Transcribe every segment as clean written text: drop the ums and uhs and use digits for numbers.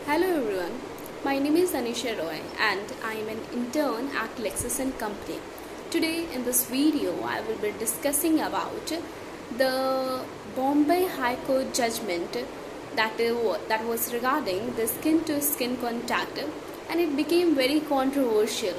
Hello everyone, my name is Anisha Roy and I am an intern at Lexus & Company. Today in this video I will be discussing about the Bombay High Court judgment that was regarding the skin to skin contact, and it became very controversial,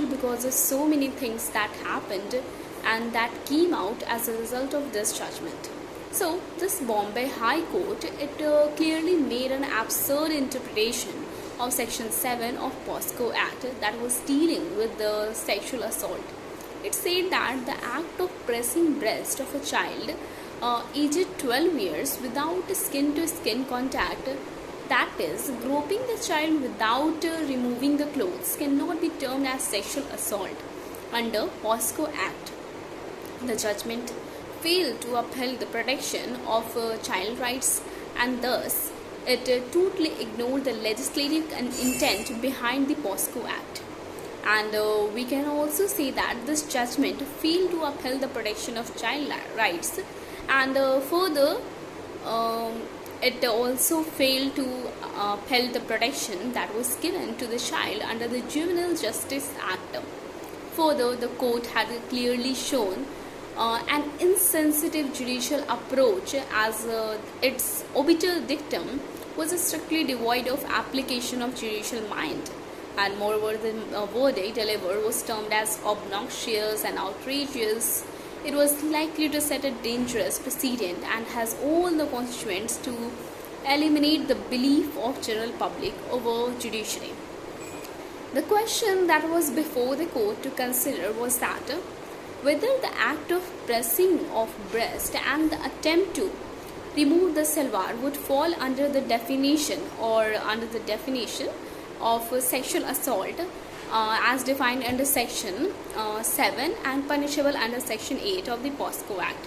because of so many things that happened and that came out as a result of this judgment. So, this Bombay High Court, it clearly made an absurd interpretation of Section 7 of POSCO Act that was dealing with the sexual assault. It said that the act of pressing breast of a child aged 12 years without skin-to-skin contact, that is, groping the child without removing the clothes, cannot be termed as sexual assault under POSCO Act. The judgment failed to uphold the protection of child rights, and thus it totally ignored the legislative intent behind the POSCO Act. And we can also say that this judgment failed to uphold the protection of child rights, and further it also failed to uphold the protection that was given to the child under the Juvenile Justice Act. Further, the court had clearly shown an insensitive judicial approach, as its obiter dictum was strictly devoid of application of judicial mind, and moreover the verdict delivered was termed as obnoxious and outrageous. It was likely to set a dangerous precedent and has all the constituents to eliminate the belief of general public over judiciary. The question that was before the court to consider was that whether the act of pressing of breast and the attempt to remove the salwar would fall under the definition of sexual assault as defined under section 7 and punishable under section 8 of the POSCO Act.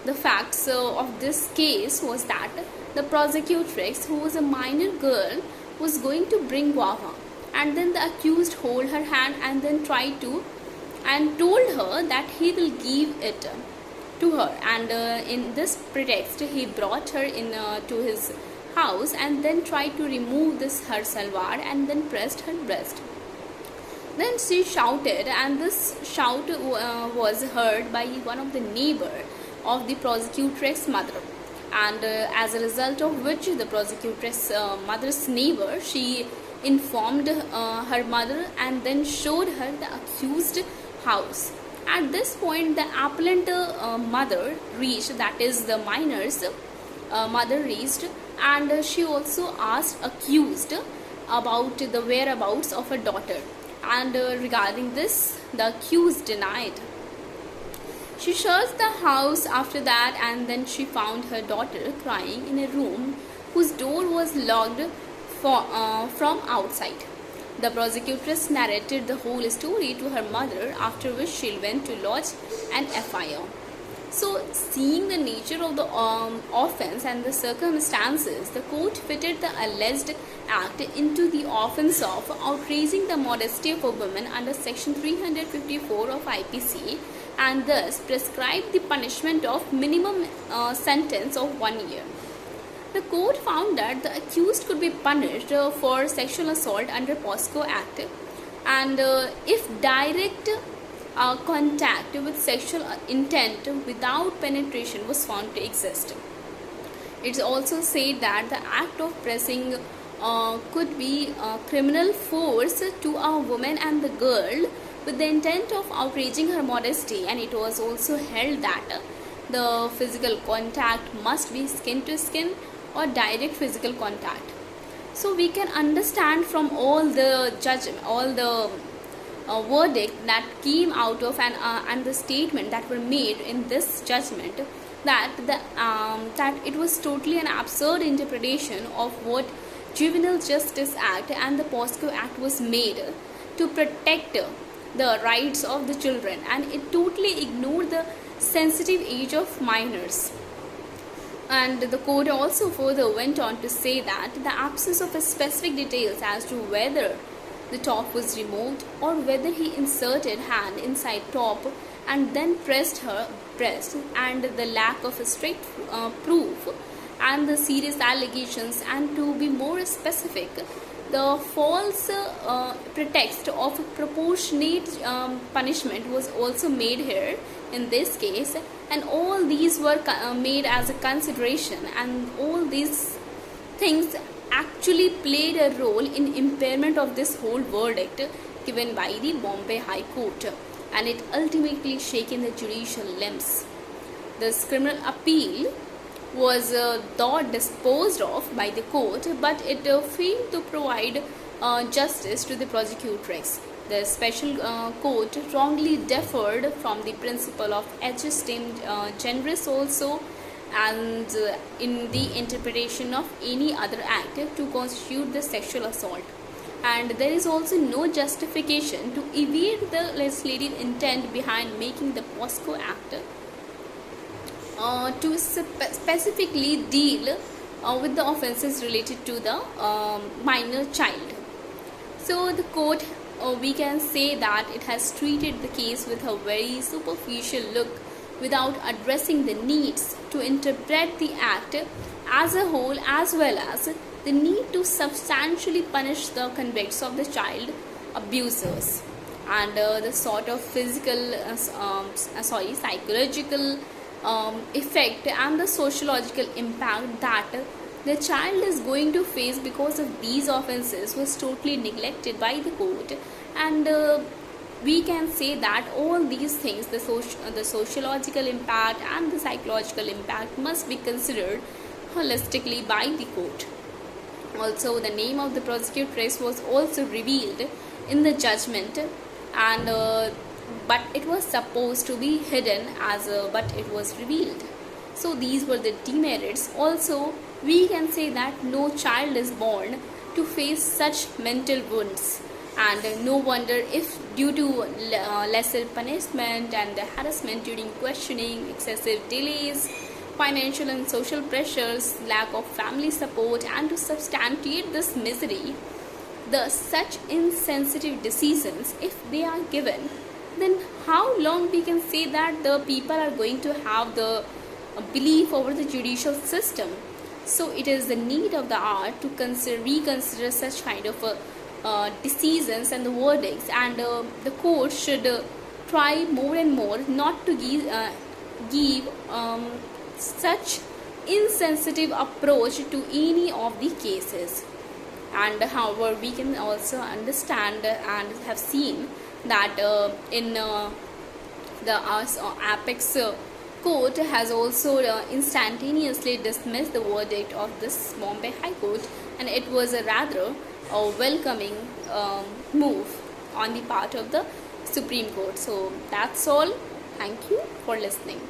The facts of this case was that the prosecutrix, who was a minor girl, was going to bring guava, and then the accused hold her hand and then told her that he will give it to her, and in this pretext he brought her in to his house and then tried to remove her salwar and then pressed her breast. Then she shouted, and this shout was heard by one of the neighbor of the prosecutrix mother, and as a result of which the prosecutrix mother's neighbor, she informed her mother and then showed her the accused house. At this point, the appellant mother reached, that is the minor's mother reached, and she also asked accused about the whereabouts of her daughter, and regarding this the accused denied. She searched the house after that, and then she found her daughter crying in a room whose door was locked from outside. The prosecutress narrated the whole story to her mother, after which she went to lodge an FIR. So, seeing the nature of the offence and the circumstances, the court fitted the alleged act into the offence of outraging the modesty of a woman under section 354 of IPC, and thus prescribed the punishment of minimum sentence of 1 year. The court found that the accused could be punished for sexual assault under POSCO Act, and if direct contact with sexual intent without penetration was found to exist. It also said that the act of pressing could be criminal force to a woman and the girl with the intent of outraging her modesty, and it was also held that the physical contact must be skin to skin or direct physical contact. So we can understand from all the verdict that came out of and the statement that were made in this judgment, that it was totally an absurd interpretation of what Juvenile Justice Act and the POSCO Act was made to protect the rights of the children, and it totally ignored the sensitive age of minors. And the court also further went on to say that the absence of specific details as to whether the top was removed or whether he inserted hand inside top and then pressed her breast, and the lack of a strict proof and the serious allegations, and to be more specific, the false pretext of proportionate punishment was also made here in this case, and all these were made as a consideration, and all these things actually played a role in impairment of this whole verdict given by the Bombay High Court, and it ultimately shaken the judicial limbs. This criminal appeal was though disposed of by the court, but it failed to provide justice to the prosecutrix. The special court wrongly differed from the principle of adjustem generis also, and in the interpretation of any other act to constitute the sexual assault. And there is also no justification to evade the legislative intent behind making the POSCO Act to specifically deal with the offences related to the minor child. So the court, we can say that it has treated the case with a very superficial look without addressing the needs to interpret the act as a whole, as well as the need to substantially punish the convicts of the child abusers, and the sort of physical psychological effect and the sociological impact that the child is going to face because of these offences was totally neglected by the court. And we can say that all these things, the sociological impact and the psychological impact, must be considered holistically by the court. Also, the name of the prosecutrix was also revealed in the judgment, and but it was supposed to be hidden but it was revealed. So these were the demerits. Also, we can say that no child is born to face such mental wounds, and no wonder if due to lesser punishment and the harassment during questioning, excessive delays, financial and social pressures, lack of family support, and to substantiate this misery, the such insensitive decisions, if they are given, then how long we can say that the people are going to have the belief over the judicial system? So it is the need of the hour to reconsider such kind of decisions and the verdicts, and the court should try more and more not to give such insensitive approach to any of the cases. And however, we can also understand and have seen that in the apex court has also instantaneously dismissed the verdict of this Bombay High Court, and it was a rather welcoming move on the part of the Supreme Court. So that's all. Thank you for listening.